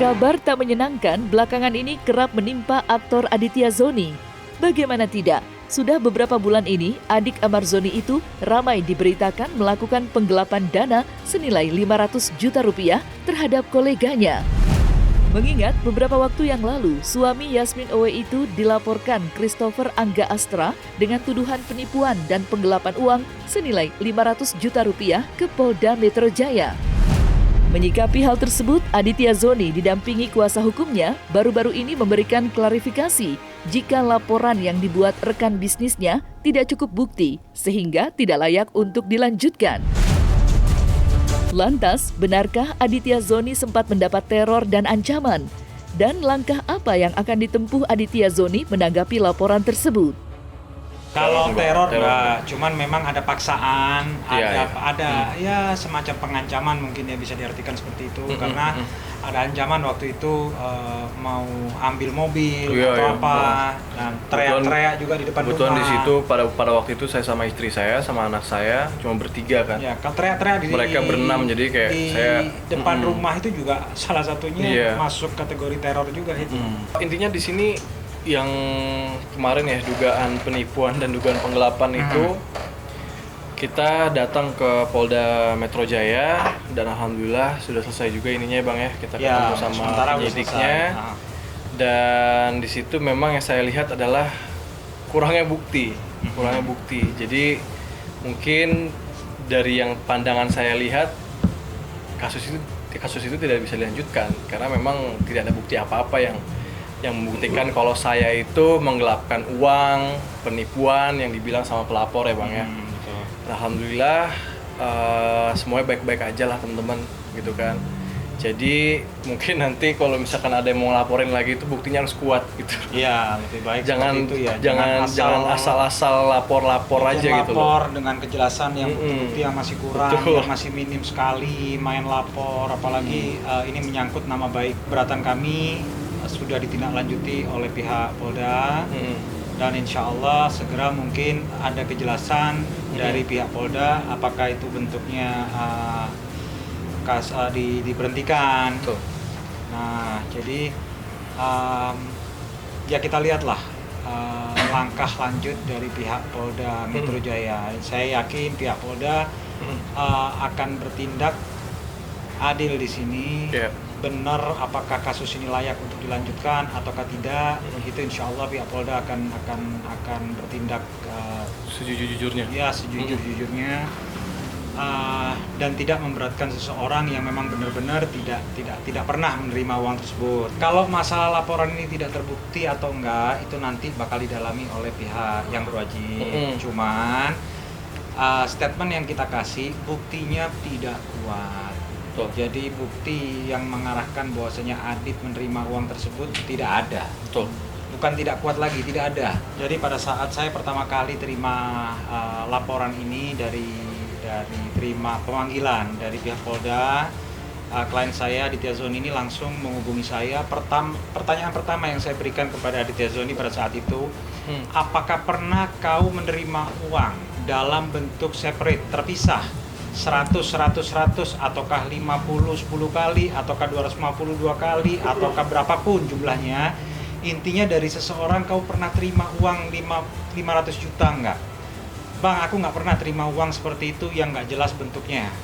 Kabar tak menyenangkan belakangan ini kerap menimpa aktor Aditya Zoni. Bagaimana tidak, sudah beberapa bulan ini adik Amar Zoni itu ramai diberitakan melakukan penggelapan dana senilai 500 juta rupiah terhadap koleganya. Mengingat beberapa waktu yang lalu, suami Yasmin Owe itu dilaporkan Christopher Angga Astra dengan tuduhan penipuan dan penggelapan uang senilai 500 juta rupiah ke Polda Metro Jaya. Menyikapi hal tersebut, Aditya Zoni didampingi kuasa hukumnya baru-baru ini memberikan klarifikasi jika laporan yang dibuat rekan bisnisnya tidak cukup bukti sehingga tidak layak untuk dilanjutkan. Lantas, benarkah Aditya Zoni sempat mendapat teror dan ancaman? Dan langkah apa yang akan ditempuh Aditya Zoni menanggapi laporan tersebut? Kalau teror enggak, cuman memang ada paksaan, ada semacam pengancaman mungkin ya bisa diartikan seperti itu karena ada ancaman waktu itu mau ambil mobil dan teriak-teriak juga di depan rumah. Kebetulan di situ pada waktu itu saya sama istri saya sama anak saya cuma bertiga kan. Ya, kalau teriak-teriak mereka berenam jadi kayak di saya depan rumah itu juga salah satunya masuk kategori teror juga itu. Intinya di sini yang kemarin ya dugaan penipuan dan dugaan penggelapan itu kita datang ke Polda Metro Jaya dan alhamdulillah sudah selesai juga ininya Bang ya, kita ketemu sama penyidiknya dan di situ memang yang saya lihat adalah kurangnya bukti. Jadi mungkin dari yang pandangan saya lihat kasus itu tidak bisa dilanjutkan karena memang tidak ada bukti apa-apa yang membuktikan kalau saya itu menggelapkan uang, penipuan yang dibilang sama pelapor ya Bang ya. Betul. Alhamdulillah semuanya baik-baik aja lah teman-teman gitu kan. Jadi mungkin nanti kalau misalkan ada yang mau ngelaporin lagi itu buktinya harus kuat gitu. Iya, lebih baik jangan asal-asal lapor aja gitu loh. Lapor dengan kejelasan yang bukti yang masih kurang, yang masih minim sekali, main lapor apalagi ini menyangkut nama baik beratan kami. Sudah ditindaklanjuti oleh pihak Polda dan insya Allah segera mungkin ada kejelasan dari pihak Polda apakah itu bentuknya diberhentikan. Nah jadi ya kita lihatlah langkah lanjut dari pihak Polda Metro Jaya. Saya yakin pihak Polda akan bertindak adil di sini. Benar apakah kasus ini layak untuk dilanjutkan ataukah tidak, itu insya Allah pihak Polda akan bertindak sejujur-jujurnya. Ya, sejujur-jujurnya dan tidak memberatkan seseorang yang memang benar-benar tidak pernah menerima uang tersebut. Kalau masalah laporan ini tidak terbukti atau enggak, itu nanti bakal didalami oleh pihak yang berwajib. Cuman statement yang kita kasih buktinya tidak kuat. Jadi bukti yang mengarahkan bahwasanya Adit menerima uang tersebut tidak ada. Bukan tidak kuat lagi, tidak ada. Jadi pada saat saya pertama kali terima laporan ini dari terima pemanggilan dari pihak Polda, klien saya Aditya Zoni ini langsung menghubungi saya. Pertanyaan pertama yang saya berikan kepada Aditya Zoni pada saat itu, apakah pernah kau menerima uang dalam bentuk separate, terpisah? 100 ataukah 50 10 kali ataukah 252 kali ataukah berapapun jumlahnya, intinya dari seseorang kau pernah terima uang 500 juta enggak? Bang, aku nggak pernah terima uang seperti itu yang nggak jelas bentuknya.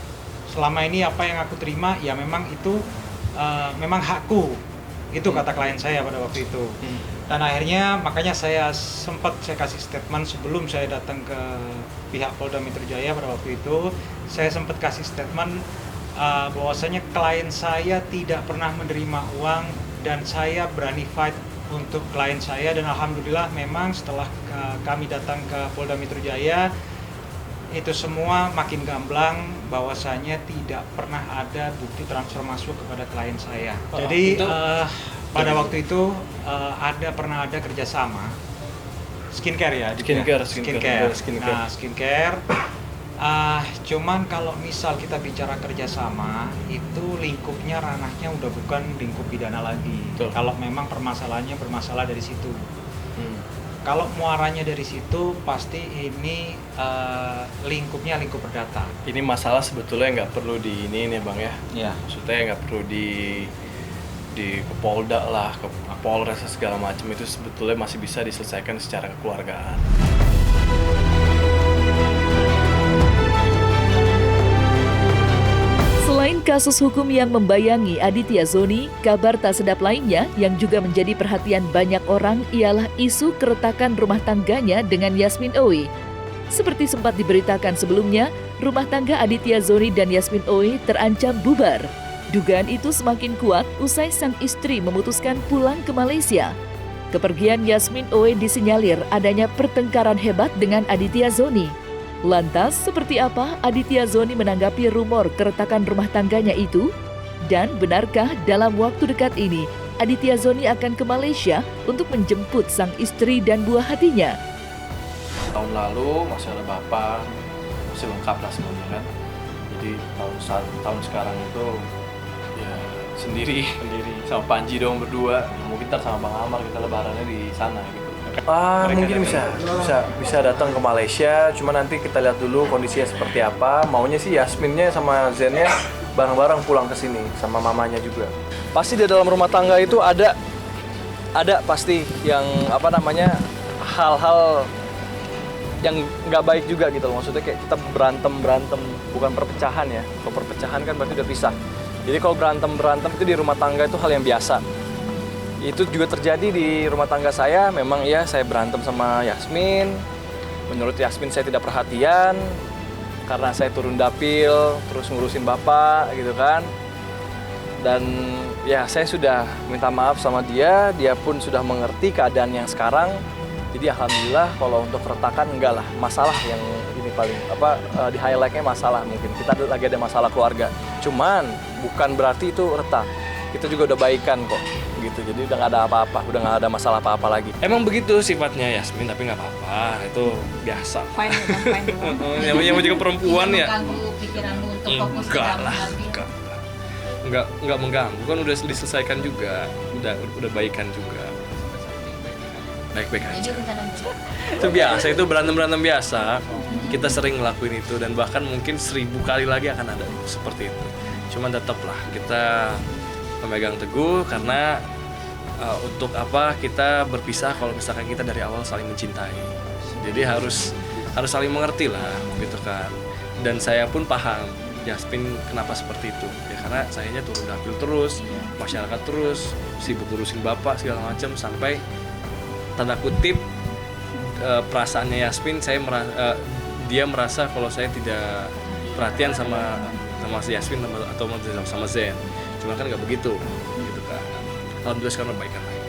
Selama ini apa yang aku terima ya memang itu memang hakku, itu kata klien saya pada waktu itu. Dan akhirnya makanya saya kasih statement sebelum saya datang ke pihak Polda Metro Jaya pada waktu itu. Saya sempat kasih statement bahwasanya klien saya tidak pernah menerima uang dan saya berani fight untuk klien saya, dan alhamdulillah memang setelah kami datang ke Polda Metro Jaya itu semua makin gamblang bahwasanya tidak pernah ada bukti transfer masuk kepada klien saya. Jadi pada waktu itu pernah ada kerjasama skincare ya, skincare. Nah, skincare. Cuman kalau misal kita bicara kerjasama itu lingkupnya ranahnya udah bukan lingkup pidana lagi. Kalau memang permasalahannya bermasalah dari situ. Kalau muaranya dari situ pasti ini lingkupnya lingkup perdata. Ini masalah sebetulnya nggak perlu di ini nih Bang ya. Iya. Maksudnya nggak perlu ke Polda lah, ke Polres segala macam itu sebetulnya masih bisa diselesaikan secara kekeluargaan. Selain kasus hukum yang membayangi Aditya Zoni, kabar tak sedap lainnya yang juga menjadi perhatian banyak orang ialah isu keretakan rumah tangganya dengan Yasmin Ooi. Seperti sempat diberitakan sebelumnya, rumah tangga Aditya Zoni dan Yasmin Ooi terancam bubar. Dugaan itu semakin kuat usai sang istri memutuskan pulang ke Malaysia. Kepergian Yasmin Ooi disinyalir adanya pertengkaran hebat dengan Aditya Zoni. Lantas, seperti apa Aditya Zoni menanggapi rumor keretakan rumah tangganya itu? Dan benarkah dalam waktu dekat ini Aditya Zoni akan ke Malaysia untuk menjemput sang istri dan buah hatinya? Tahun lalu masih ada bapak, masih lengkap lah semuanya kan. Jadi tahun sekarang itu ya sendiri sama Panji dong berdua. Mungkin ntar sama Bang Amar kita lebarannya di sana gitu. Mungkin bisa datang ke Malaysia, cuma nanti kita lihat dulu kondisinya seperti apa. Maunya sih Yasminnya sama Zennya bareng-bareng pulang ke sini sama mamanya juga. Pasti di dalam rumah tangga itu ada pasti yang hal-hal yang nggak baik juga gitu loh. Maksudnya kayak kita berantem bukan perpecahan ya. Kalau perpecahan kan berarti udah pisah. Jadi kalau berantem itu di rumah tangga itu hal yang biasa. Itu juga terjadi di rumah tangga saya. Memang ya saya berantem sama Yasmin. Menurut Yasmin saya tidak perhatian karena saya turun dapil terus ngurusin bapak gitu kan. Dan ya saya sudah minta maaf sama dia pun sudah mengerti keadaan yang sekarang. Jadi alhamdulillah kalau untuk keretakan enggak lah. Masalah yang ini paling di highlight-nya masalah mungkin. Kita lagi ada masalah keluarga. Cuman bukan berarti itu retak. Kita juga udah baikan kok gitu. Jadi udah nggak ada apa-apa, udah nggak ada masalah apa-apa lagi. Emang begitu sifatnya Yasmin, tapi nggak apa-apa, itu biasa. Fine doang. Namanya juga perempuan ya. Mengganggu pikiranmu untuk fokus ke dalam hati. Enggak mengganggu, kan udah diselesaikan juga, udah baikan juga. Baik-baik aja. Jadi rencana Itu biasa, itu berantem biasa. Kita sering ngelakuin itu dan bahkan mungkin 1000 kali lagi akan ada seperti itu. Cuman tetaplah kita memegang teguh karena untuk apa kita berpisah kalau misalkan kita dari awal saling mencintai. Jadi harus saling mengerti lah gitu kan. Dan saya pun paham Yasmin kenapa seperti itu. Ya karena sayanya turun dapil terus, masyarakat terus, sibuk ngurusin bapak segala macam sampai tanda kutip perasaannya Yasmin dia merasa kalau saya tidak perhatian sama si Yasmin atau sama Zen. Cuma kan nggak begitu gitu kan. Alhamdulillah sekarang perbaikan lagi.